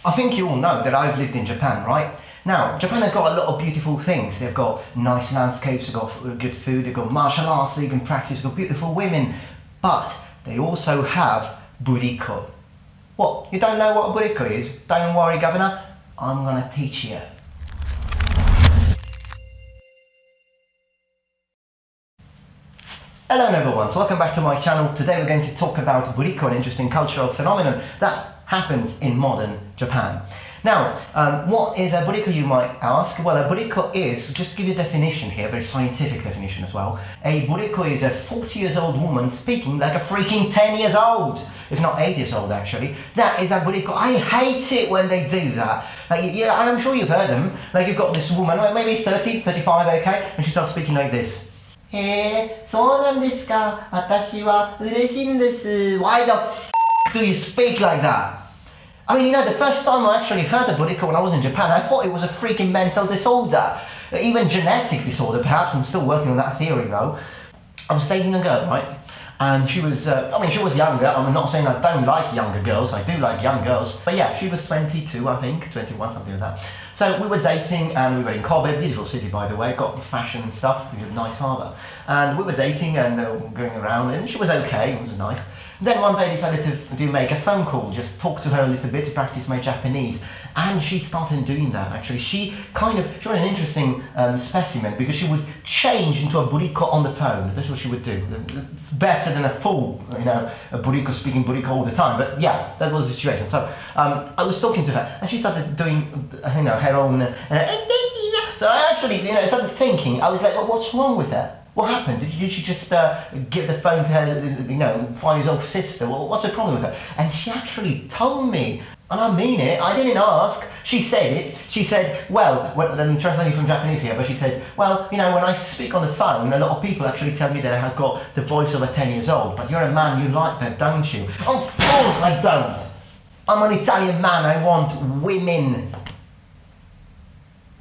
I think you all know that I've lived in Japan, right? Now, Japan has got a lot of beautiful things. They've got nice landscapes, they've got good food, they've got martial arts so you can practice, they've got beautiful women. But they also have Burikko. What? You don't know what a Burikko is? Don't worry, Governor. I'm gonna teach you. Hello everyone, so welcome back to my channel. Today we're going to talk about Burikko, an interesting cultural phenomenon that happens in modern Japan. Now, what is a Burikko, you might ask? Well, a Burikko is, just to give you a definition here, a very scientific definition as well, a Burikko is a 40 years old woman speaking like a freaking 10 years old, if not 8 years old actually. That is a Burikko. I hate it when they do that. Like, yeah, I'm sure you've heard them. Like, you've got this woman, maybe 30, 35, okay, and she starts speaking like this. そうなんですか。私は嬉しいんです。Why the f do you speak like that? I mean, you know, the first time I actually heard the Burikko when I was in Japan, I thought it was a freaking mental disorder. Even genetic disorder, perhaps. I'm still working on that theory though. I was dating a girl, right? And she was, she was younger. I'm not saying I don't like younger girls, I do like young girls. But yeah, she was 22, I think, 21, something like that. So we were dating and we were in Kobe, beautiful city by the way, got fashion and stuff, a nice harbour. And we were dating and going around and she was okay, it was nice. Then one day I decided to make a phone call, just talk to her a little bit to practice my Japanese. And she started doing that actually. She was an interesting specimen because she would change into a Burikko on the phone. That's what she would do. It's better than a full, a Burikko speaking Burikko all the time. But yeah, that was the situation. So I was talking to her and she started doing, her own. So I actually, started thinking. I was like, well, what's wrong with her? What happened? Did she just give the phone to her, 5 years old sister? Well, what's the problem with her? And she actually told me, and I mean it, I didn't ask, she said it. She said, well, I'm translating from Japanese here, but she said, well, when I speak on the phone, a lot of people actually tell me that I have got the voice of a 10 years old, but you're a man, you like that, don't you? Of course I don't. I'm an Italian man, I want women.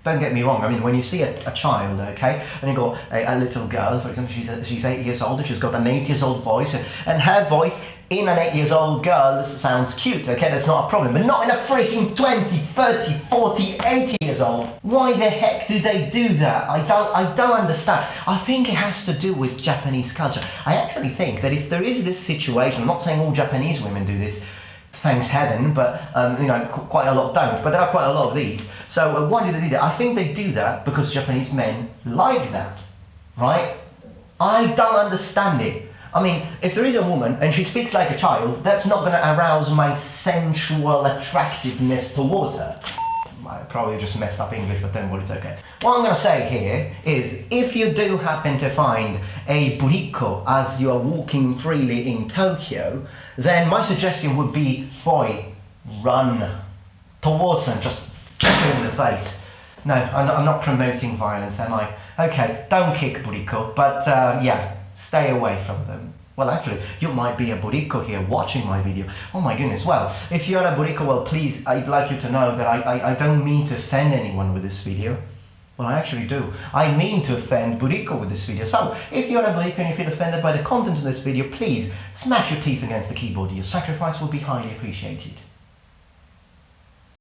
Don't get me wrong, I mean, when you see a child, okay, and you've got a little girl, for example, she's 8 years old and she's got an 8 years old voice, and her voice in an 8 years old girl sounds cute, okay, that's not a problem, but not in a freaking 20, 30, 40, 80 years old. Why the heck do they do that? I don't understand. I think it has to do with Japanese culture. I actually think that if there is this situation, I'm not saying all Japanese women do this, thanks heaven, but quite a lot don't, but there are quite a lot of these. So why do they do that? I think they do that because Japanese men like that, right? I don't understand it. I mean, if there is a woman and she speaks like a child, that's not going to arouse my sensual attractiveness towards her. I probably just messed up English, but don't worry, it's okay. What I'm going to say here is, if you do happen to find a Burikko as you are walking freely in Tokyo, then my suggestion would be, boy, run towards them, just kick her in the face. No, I'm not promoting violence, am I? Okay, don't kick Burikko, but yeah, stay away from them. Well, actually, you might be a Burikko here watching my video. Oh my goodness, well, if you're a Burikko, well, please, I'd like you to know that I don't mean to offend anyone with this video. Well, I actually do. I mean to offend Burikko with this video. So, if you're a Burikko and you feel offended by the content of this video, please smash your teeth against the keyboard. Your sacrifice will be highly appreciated.